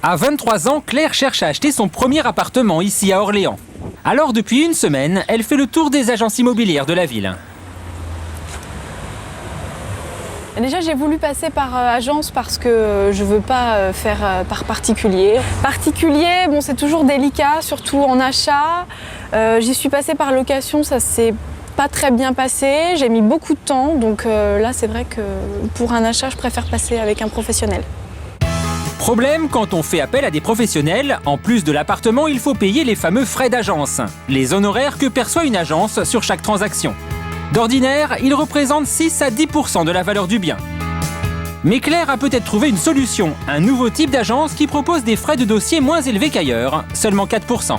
À 23 ans, Claire cherche à acheter son premier appartement ici à Orléans. Alors depuis une semaine, elle fait le tour des agences immobilières de la ville. Déjà, j'ai voulu passer par agence parce que je ne veux pas faire par particulier. Particulier, bon, c'est toujours délicat, surtout en achat. J'y suis passée par location, ça s'est pas très bien passé. J'ai mis beaucoup de temps, donc là, c'est vrai que pour un achat, je préfère passer avec un professionnel. Problème, quand on fait appel à des professionnels, en plus de l'appartement, il faut payer les fameux frais d'agence, les honoraires que perçoit une agence sur chaque transaction. D'ordinaire, ils représentent 6 à 10% de la valeur du bien. Mais Claire a peut-être trouvé une solution, un nouveau type d'agence qui propose des frais de dossier moins élevés qu'ailleurs, seulement 4%.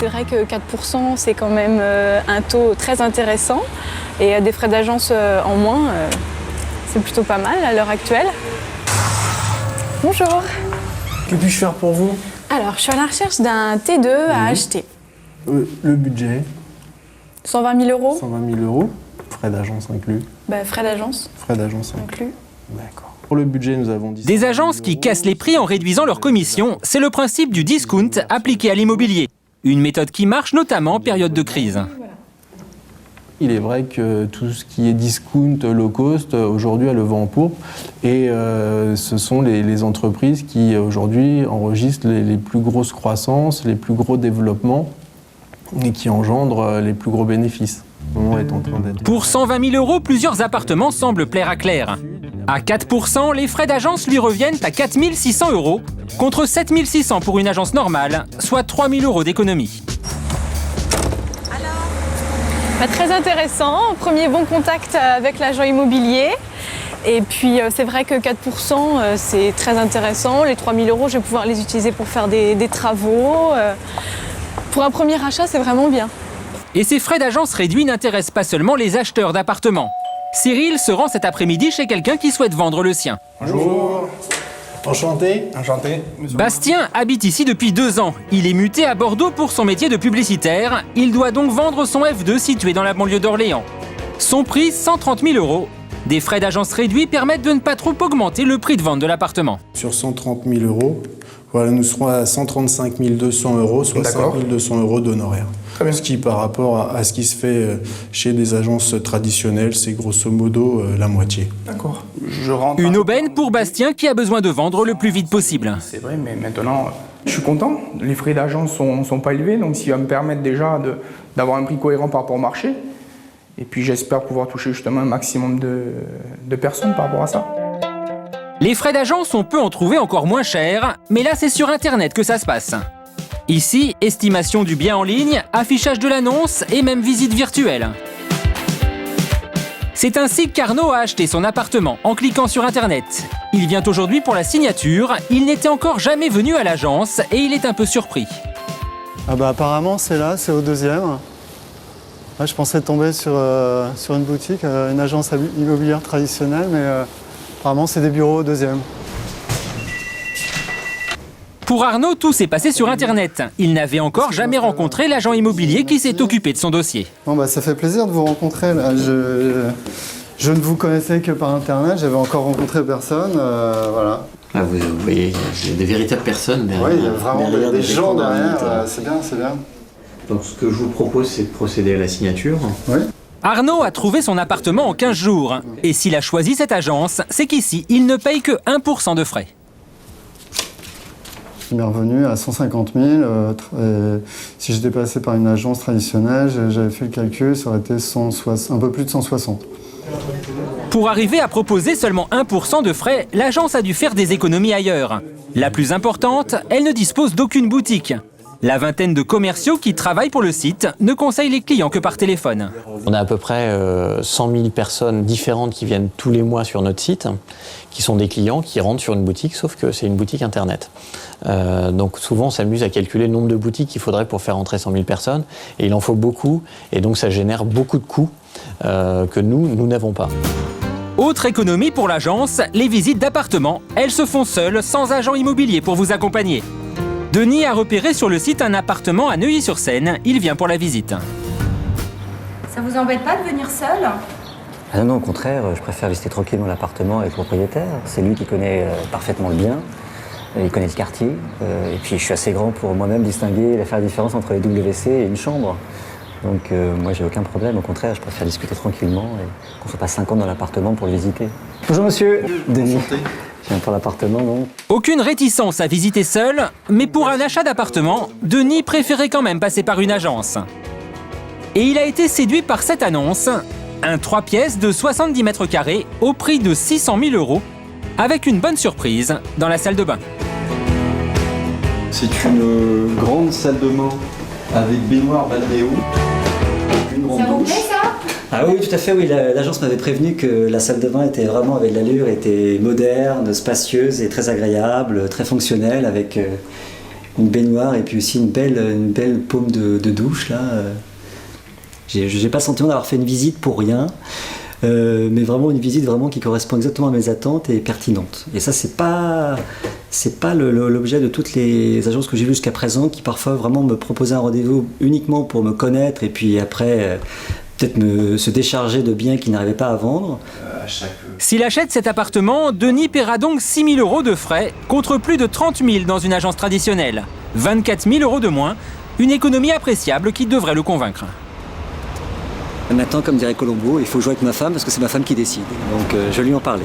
C'est vrai que 4%, c'est quand même un taux très intéressant. Et des frais d'agence en moins, c'est plutôt pas mal à l'heure actuelle. Bonjour. Que puis-je faire pour vous? Alors, je suis à la recherche d'un T2 à acheter. Le budget? 120 000 €. 120 000 €, frais d'agence inclus. Frais d'agence Frais d'agence inclus. D'accord. Pour le budget, nous avons 10 Des agences qui cassent les prix en réduisant leurs commissions, c'est le principe du discount appliqué à l'immobilier. Une méthode qui marche notamment en période de crise. Il est vrai que tout ce qui est discount low cost, aujourd'hui, a le vent en poupe. Et ce sont les entreprises qui, aujourd'hui, enregistrent les plus grosses croissances, les plus gros développements et qui engendrent les plus gros bénéfices. Le moment est en train d'être... Pour 120 000 €, plusieurs appartements semblent plaire à Claire. À 4%, les frais d'agence lui reviennent à 4 600 €, contre 7 600 pour une agence normale, soit 3 000 € d'économie. Très intéressant, premier bon contact avec l'agent immobilier. Et puis c'est vrai que 4%, c'est très intéressant. Les 3 000 €, je vais pouvoir les utiliser pour faire des travaux. Pour un premier achat, c'est vraiment bien. Et ces frais d'agence réduits n'intéressent pas seulement les acheteurs d'appartements. Cyril se rend cet après-midi chez quelqu'un qui souhaite vendre le sien. Bonjour. Enchanté. Enchanté. Bastien habite ici depuis 2 ans. Il est muté à Bordeaux pour son métier de publicitaire. Il doit donc vendre son F2 situé dans la banlieue d'Orléans. Son prix, 130 000 €. Des frais d'agence réduits permettent de ne pas trop augmenter le prix de vente de l'appartement. Sur 130 000 €, voilà, nous serons à 135 200 €, soit 5 200 € d'honoraires. Ce qui, par rapport à ce qui se fait chez des agences traditionnelles, c'est grosso modo la moitié. D'accord. Je rentre. Une aubaine pour Bastien qui a besoin de vendre le plus vite possible. C'est vrai, mais maintenant, je suis content. Les frais d'agence sont pas élevés, donc ça va me permettre déjà d'avoir un prix cohérent par rapport au marché. Et puis j'espère pouvoir toucher justement un maximum de personnes par rapport à ça. Les frais d'agence, on peut en trouver encore moins chers, mais là c'est sur Internet que ça se passe. Ici, estimation du bien en ligne, affichage de l'annonce et même visite virtuelle. C'est ainsi qu'Arnaud a acheté son appartement en cliquant sur Internet. Il vient aujourd'hui pour la signature, il n'était encore jamais venu à l'agence et il est un peu surpris. Apparemment c'est là, c'est au 2e. Là, je pensais tomber sur une boutique, une agence immobilière traditionnelle, mais apparemment c'est des bureaux au 2e. Pour Arnaud, tout s'est passé sur Internet. Il n'avait encore jamais rencontré l'agent immobilier qui s'est occupé de son dossier. Bon, ça fait plaisir de vous rencontrer. Là. Je ne vous connaissais que par Internet, j'avais encore rencontré personne. Voilà. Ah, vous voyez, il y a des véritables personnes derrière. Oui, il y a vraiment des gens derrière, c'est bien, c'est bien. Donc ce que je vous propose, c'est de procéder à la signature. Oui. Arnaud a trouvé son appartement en 15 jours. Et s'il a choisi cette agence, c'est qu'ici, il ne paye que 1% de frais. Je m'est revenu à 150 000. Si j'étais passé par une agence traditionnelle, j'avais fait le calcul, ça aurait été un peu plus de 160. Pour arriver à proposer seulement 1% de frais, l'agence a dû faire des économies ailleurs. La plus importante, elle ne dispose d'aucune boutique. La vingtaine de commerciaux qui travaillent pour le site ne conseillent les clients que par téléphone. On a à peu près 100 000 personnes différentes qui viennent tous les mois sur notre site, qui sont des clients qui rentrent sur une boutique, sauf que c'est une boutique Internet. Donc souvent on s'amuse à calculer le nombre de boutiques qu'il faudrait pour faire rentrer 100 000 personnes, et il en faut beaucoup, et donc ça génère beaucoup de coûts que nous n'avons pas. Autre économie pour l'agence, les visites d'appartements. Elles se font seules, sans agent immobilier pour vous accompagner. Denis a repéré sur le site un appartement à Neuilly-sur-Seine. Il vient pour la visite. Ça vous embête pas de venir seul ? Ah non, au contraire, je préfère visiter tranquillement l'appartement avec le propriétaire. C'est lui qui connaît parfaitement le bien, il connaît le quartier. Et puis je suis assez grand pour moi-même distinguer et faire la différence entre les WC et une chambre. Donc moi j'ai aucun problème, au contraire, je préfère discuter tranquillement et qu'on ne soit pas 5 ans dans l'appartement pour le visiter. Bonjour monsieur, Denis. Je viens pour l'appartement, non? Aucune réticence à visiter seul, mais pour un achat d'appartement, Denis préférait quand même passer par une agence. Et il a été séduit par cette annonce, un 3 pièces de 70 mètres carrés au prix de 600 000 €, avec une bonne surprise dans la salle de bain. C'est une grande salle de bain avec baignoire balnéo. Ça vous plaît ça? Ah oui, tout à fait, oui. L'agence m'avait prévenu que la salle de bain était vraiment avec l'allure, était moderne, spacieuse et très agréable, très fonctionnelle, avec une baignoire et puis aussi une belle paume de douche là. J'ai pas le sentiment d'avoir fait une visite pour rien, mais vraiment une visite vraiment qui correspond exactement à mes attentes et pertinente. Et ça, c'est pas l'objet de toutes les agences que j'ai vues jusqu'à présent, qui parfois vraiment me proposaient un rendez-vous uniquement pour me connaître et puis après peut-être se décharger de biens qu'ils n'arrivaient pas à vendre. S'il achète cet appartement, Denis paiera donc 6 000 € de frais contre plus de 30 000 dans une agence traditionnelle. 24 000 € de moins, une économie appréciable qui devrait le convaincre. Maintenant, comme dirait Colombo, il faut jouer avec ma femme parce que c'est ma femme qui décide. Donc je vais lui en parler.